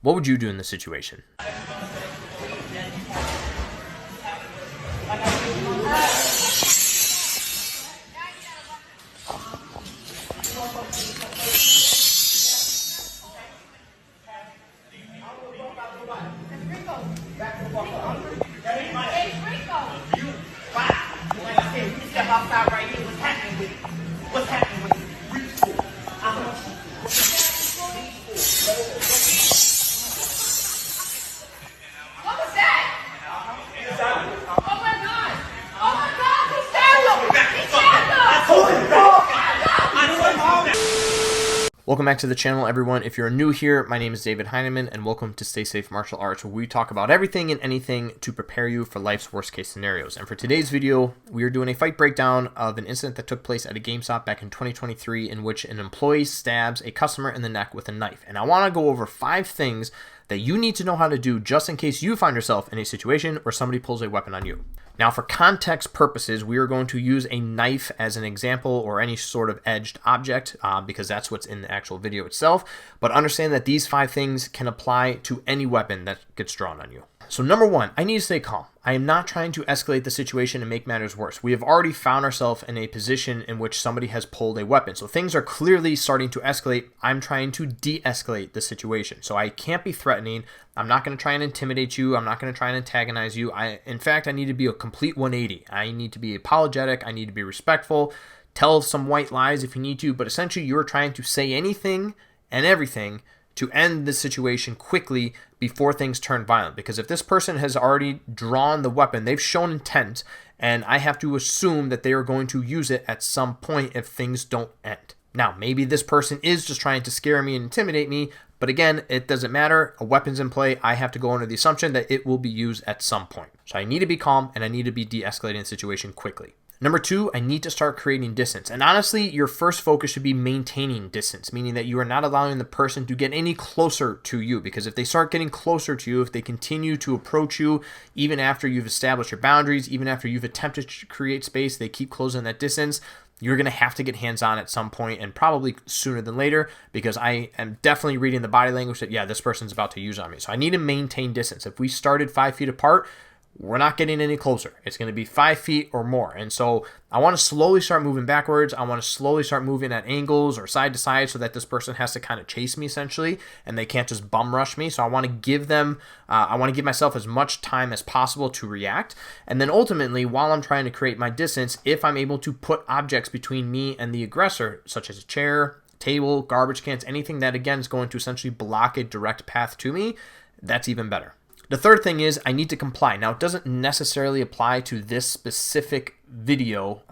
What would you do in this situation? Welcome back to the channel, everyone. If you're new here, my name is David Heineman, and welcome to Stay Safe Martial Arts, where we talk about everything and anything to prepare you for life's worst case scenarios. And for today's video, we are doing a fight breakdown of an incident that took place at a Gamestop back in 2023 in which an employee stabs a customer in the neck with a knife. And I want to go over 5 things that you need to know how to do just in case you find yourself in a situation where somebody pulls a weapon on you. Now, for context purposes, we are going to use a knife as an example or any sort of edged object because that's what's in the actual video itself. But understand that these 5 things can apply to any weapon that gets drawn on you. So number 1, I need to stay calm. I am not trying to escalate the situation and make matters worse. We have already found ourselves in a position in which somebody has pulled a weapon. So things are clearly starting to escalate. I'm trying to de-escalate the situation. So I can't be threatening. I'm not going to try and intimidate you. I'm not going to try and antagonize you. In fact, I need to be a complete 180. I need to be apologetic. I need to be respectful. Tell some white lies if you need to. But essentially, you're trying to say anything and everything to end the situation quickly before things turn violent. Because if this person has already drawn the weapon, they've shown intent, and I have to assume that they are going to use it at some point if things don't end. Now, maybe this person is just trying to scare me and intimidate me, but again, it doesn't matter. A weapon's in play. I have to go under the assumption that it will be used at some point. So I need to be calm, and I need to be de-escalating the situation quickly. Number 2, I need to start creating distance. And honestly, your first focus should be maintaining distance, meaning that you are not allowing the person to get any closer to you. Because if they start getting closer to you, if they continue to approach you, even after you've established your boundaries, even after you've attempted to create space, they keep closing that distance, you're going to have to get hands-on at some point, and probably sooner than later, because I am definitely reading the body language that, yeah, this person's about to use on me. So I need to maintain distance. If we started 5 feet apart, we're not getting any closer. It's going to be 5 feet or more. And so I want to slowly start moving backwards. I want to slowly start moving at angles or side to side so that this person has to kind of chase me essentially, and they can't just bum rush me. So I want to give them, I want to give myself as much time as possible to react. And then ultimately, while I'm trying to create my distance, if I'm able to put objects between me and the aggressor, such as a chair, table, garbage cans, anything that again is going to essentially block a direct path to me, that's even better. The third thing is I need to comply. Now, it doesn't necessarily apply to this specific video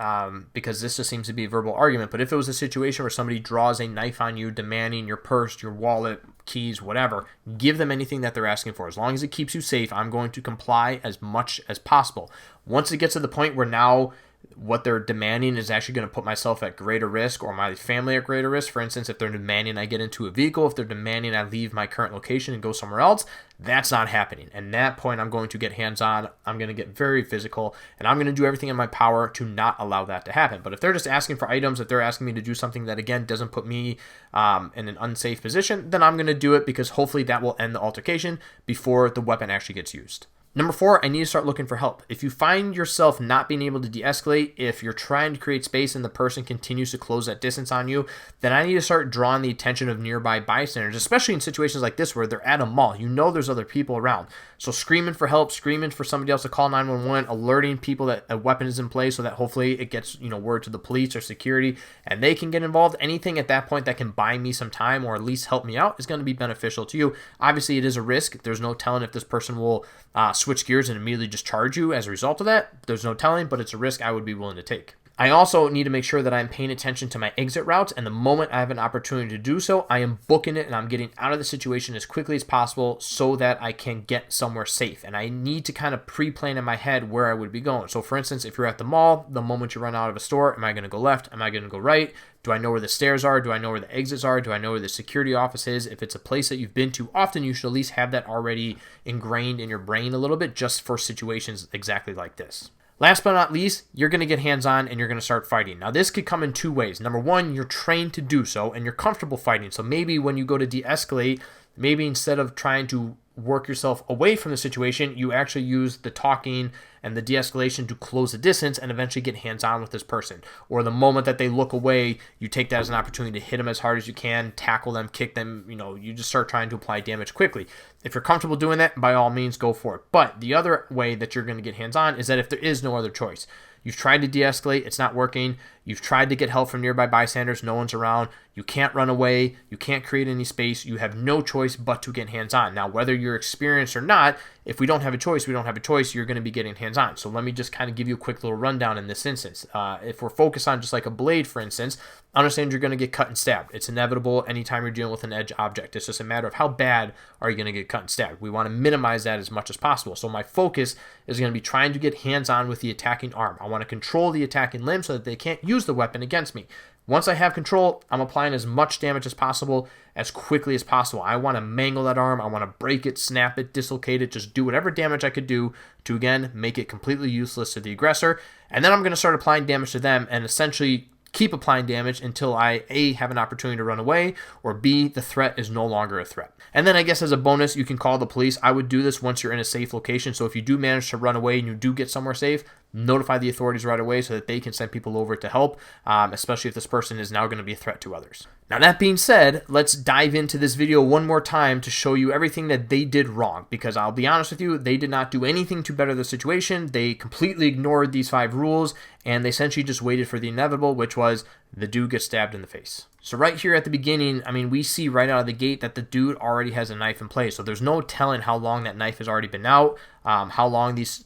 because this just seems to be a verbal argument. But if it was a situation where somebody draws a knife on you, demanding your purse, your wallet, keys, whatever, give them anything that they're asking for. As long as it keeps you safe, I'm going to comply as much as possible. Once it gets to the point where now what they're demanding is actually going to put myself at greater risk or my family at greater risk. For instance, if they're demanding I get into a vehicle, if they're demanding I leave my current location and go somewhere else, that's not happening. And at that point, I'm going to get hands-on. I'm going to get very physical, and I'm going to do everything in my power to not allow that to happen. But if they're just asking for items, if they're asking me to do something that, again, doesn't put me in an unsafe position, then I'm going to do it because hopefully that will end the altercation before the weapon actually gets used. Number 4, I need to start looking for help. If you find yourself not being able to de-escalate, if you're trying to create space and the person continues to close that distance on you, then I need to start drawing the attention of nearby bystanders, especially in situations like this where they're at a mall. You know there's other people around. So screaming for help, screaming for somebody else to call 911, alerting people that a weapon is in play so that hopefully it gets word to the police or security and they can get involved. Anything at that point that can buy me some time or at least help me out is going to be beneficial to you. Obviously, it is a risk. There's no telling if this person will switch gears and immediately just charge you as a result of that. There's no telling, but it's a risk I would be willing to take. I also need to make sure that I'm paying attention to my exit routes, and the moment I have an opportunity to do so, I am booking it and I'm getting out of the situation as quickly as possible so that I can get somewhere safe. And I need to kind of pre-plan in my head where I would be going. So for instance, if you're at the mall, the moment you run out of a store, am I going to go left? Am I going to go right? Do I know where the stairs are? Do I know where the exits are? Do I know where the security office is? If it's a place that you've been to often, you should at least have that already ingrained in your brain a little bit just for situations exactly like this. Last but not least, you're going to get hands-on and you're going to start fighting. Now, this could come in 2 ways. Number 1, you're trained to do so and you're comfortable fighting. So maybe when you go to de-escalate, maybe instead of trying to work yourself away from the situation, you actually use the talking and the de-escalation to close the distance and eventually get hands-on with this person. Or the moment that they look away, you take that as an opportunity to hit them as hard as you can, tackle them, kick them, you just start trying to apply damage quickly. If you're comfortable doing that, by all means, go for it. But the other way that you're going to get hands-on is that if there is no other choice. You've tried to de-escalate, it's not working. You've tried to get help from nearby bystanders, no one's around. You can't run away, you can't create any space. You have no choice but to get hands-on. Now, whether you're experienced or not, if we don't have a choice, we don't have a choice. You're going to be getting hands-on. So let me just kind of give you a quick little rundown in this instance. If we're focused on just like a blade, for instance, understand you're going to get cut and stabbed. It's inevitable anytime you're dealing with an edge object. It's just a matter of how bad are you going to get cut and stabbed. We want to minimize that as much as possible. So my focus is going to be trying to get hands-on with the attacking arm. I want to control the attacking limb so that they can't use the weapon against me. Once I have control, I'm applying as much damage as possible, as quickly as possible. I want to mangle that arm. I want to break it, snap it, dislocate it, just do whatever damage I could do to, again, make it completely useless to the aggressor. And then I'm going to start applying damage to them and essentially keep applying damage until I, A, have an opportunity to run away, or B, the threat is no longer a threat. And then I guess as a bonus, you can call the police. I would do this once you're in a safe location. So if you do manage to run away and you do get somewhere safe, notify the authorities right away so that they can send people over to help, especially if this person is now going to be a threat to others. Now, that being said, let's dive into this video one more time to show you everything that they did wrong, because I'll be honest with you, they did not do anything to better the situation. They completely ignored these 5 rules, and they essentially just waited for the inevitable, which was the dude gets stabbed in the face. So right here at the beginning, we see right out of the gate that the dude already has a knife in place. So there's no telling how long that knife has already been out, how long these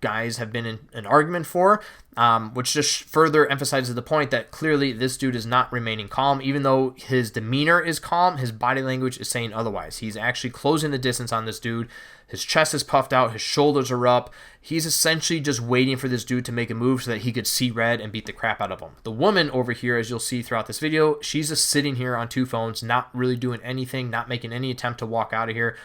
guys have been in an argument for, which just further emphasizes the point that clearly this dude is not remaining calm. Even though his demeanor is calm, his body language is saying otherwise. He's actually closing the distance on this dude. His chest is puffed out, his shoulders are up. He's essentially just waiting for this dude to make a move so that he could see red and beat the crap out of him. The woman over here, as you'll see throughout this video, she's just sitting here on 2 phones, not really doing anything, not making any attempt to walk out of here.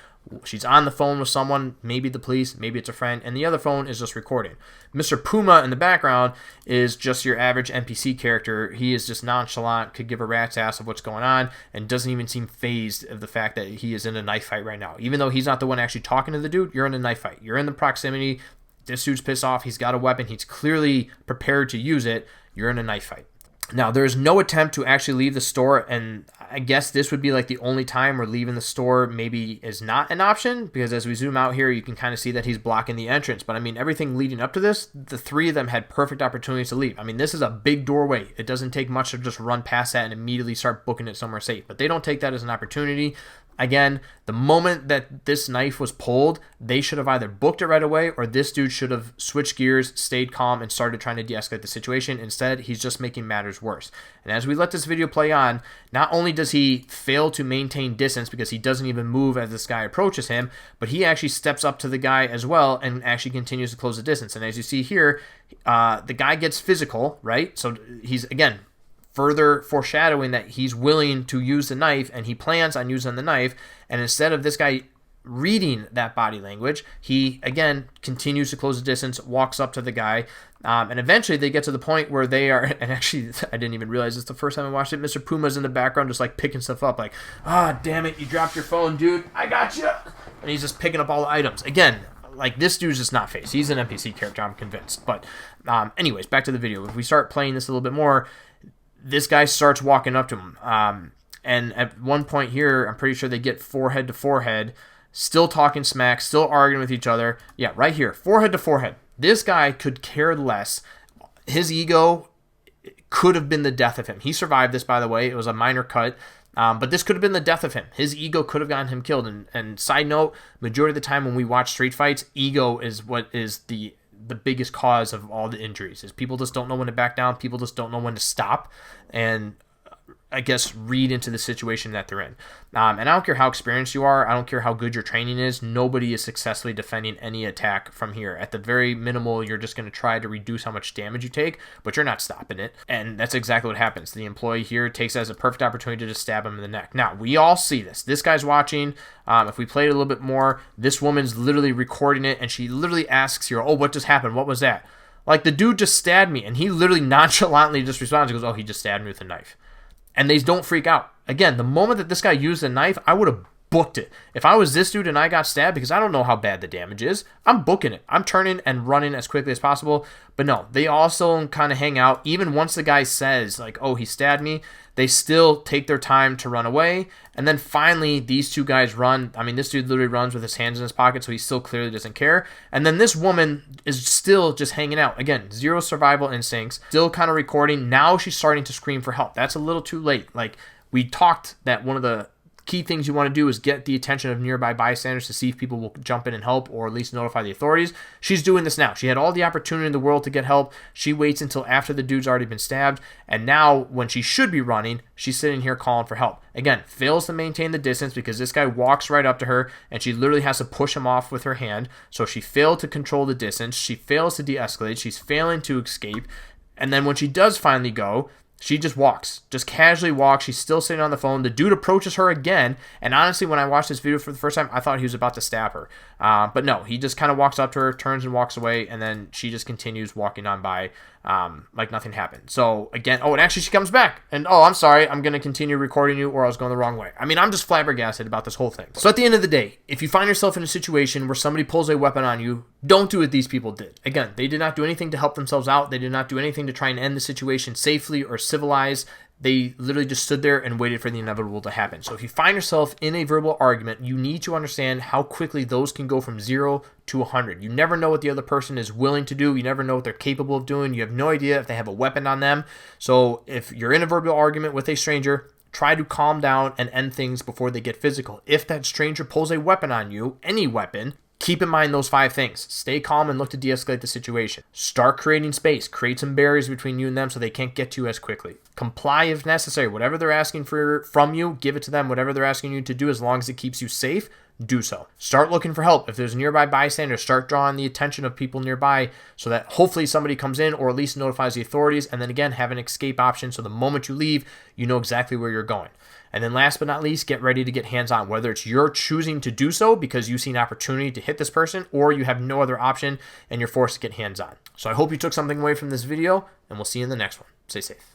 She's on the phone with someone, maybe the police, maybe it's a friend, and the other phone is just recording. Mr. Puma in the background is just your average NPC character. He is just nonchalant, could give a rat's ass of what's going on, and doesn't even seem fazed of the fact that he is in a knife fight right now. Even though he's not the one actually talking to the dude, you're in a knife fight. You're in the proximity. This dude's pissed off. He's got a weapon. He's clearly prepared to use it. You're in a knife fight. Now, there's no attempt to actually leave the store, and I guess this would be like the only time where leaving the store maybe is not an option, because as we zoom out here, you can kind of see that he's blocking the entrance. But everything leading up to this, the 3 of them had perfect opportunities to leave. This is a big doorway. It doesn't take much to just run past that and immediately start booking it somewhere safe. But they don't take that as an opportunity. Again, the moment that this knife was pulled, they should have either booked it right away, or this dude should have switched gears, stayed calm, and started trying to de-escalate the situation. Instead, he's just making matters worse. And as we let this video play on, not only does he fail to maintain distance because he doesn't even move as this guy approaches him, but he actually steps up to the guy as well and actually continues to close the distance. And as you see here, the guy gets physical, right? So he's, again, further foreshadowing that he's willing to use the knife and he plans on using the knife. And instead of this guy reading that body language, he, again, continues to close the distance, walks up to the guy, and eventually they get to the point where they are, and actually, I didn't even realize this the first time I watched it, Mr. Puma's in the background just like picking stuff up, like, damn it, you dropped your phone, dude, I got you, and he's just picking up all the items. Again, like, this dude's just not phased. He's an NPC character, I'm convinced. But anyways, back to the video. If we start playing this a little bit more, this guy starts walking up to him. And at one point here, I'm pretty sure they get forehead to forehead, still talking smack, still arguing with each other. Yeah, right here, forehead to forehead. This guy could care less. His ego could have been the death of him. He survived this, by the way. It was a minor cut. But this could have been the death of him. His ego could have gotten him killed. And side note, majority of the time when we watch street fights, ego is what is the biggest cause of all the injuries. Is people just don't know when to back down. People just don't know when to stop. And I guess read into the situation that they're in. And I don't care how experienced you are. I don't care how good your training is. Nobody is successfully defending any attack from here. At the very minimal, you're just going to try to reduce how much damage you take, but you're not stopping it. And that's exactly what happens. The employee here takes it as a perfect opportunity to just stab him in the neck. Now, we all see this. This guy's watching. If we play it a little bit more, this woman's literally recording it, and she literally asks here, what just happened? What was that? Like, the dude just stabbed me, and he literally nonchalantly just responds and goes, he just stabbed me with a knife. And they don't freak out. Again, the moment that this guy used a knife, I would have booked it. If I was this dude and I got stabbed, because I don't know how bad the damage is, I'm booking it. I'm turning and running as quickly as possible. But no, they also kind of hang out. Even once the guy says, like, oh, he stabbed me, they still take their time to run away. And then finally, these two guys run. I mean, this dude literally runs with his hands in his pocket, so he still clearly doesn't care. And then this woman is still just hanging out. Again, zero survival instincts, still kind of recording. Now she's starting to scream for help. That's a little too late. Like, we talked that one of the key things you want to do is get the attention of nearby bystanders to see if people will jump in and help or at least notify the authorities. She's doing this now. She had all the opportunity in the world to get help. She waits until after the dude's already been stabbed. And now when she should be running, she's sitting here calling for help. Again, fails to maintain the distance because this guy walks right up to her and she literally has to push him off with her hand. So she failed to control the distance. She fails to de-escalate. She's failing to escape. And then when she does finally go, she just walks, just casually walks. She's still sitting on the phone. The dude approaches her again. And honestly, when I watched this video for the first time, I thought he was about to stab her. But no, he just kind of walks up to her, turns and walks away. And then she just continues walking on by like nothing happened. So again, oh, and actually she comes back. And oh, I'm sorry, I'm going to continue recording you or I was going the wrong way. I mean, I'm just flabbergasted about this whole thing. So at the end of the day, if you find yourself in a situation where somebody pulls a weapon on you, don't do what these people did. Again, they did not do anything to help themselves out. They did not do anything to try and end the situation safely or civilized. They literally just stood there and waited for the inevitable to happen. So if you find yourself in a verbal argument, you need to understand how quickly those can go from 0 to 100. You never know what the other person is willing to do. You never know what they're capable of doing. You have no idea if they have a weapon on them. So if you're in a verbal argument with a stranger, try to calm down and end things before they get physical. If that stranger pulls a weapon on you, any weapon, keep in mind those 5 things. Stay calm and look to de-escalate the situation. Start creating space. Create some barriers between you and them so they can't get to you as quickly. Comply if necessary. Whatever they're asking from you, give it to them. Whatever they're asking you to do, as long as it keeps you safe, do so. Start looking for help. If there's a nearby bystander, start drawing the attention of people nearby so that hopefully somebody comes in or at least notifies the authorities. And then again, have an escape option so the moment you leave, you know exactly where you're going. And then last but not least, get ready to get hands-on, whether it's you're choosing to do so because you see an opportunity to hit this person or you have no other option and you're forced to get hands-on. So I hope you took something away from this video and we'll see you in the next one. Stay safe.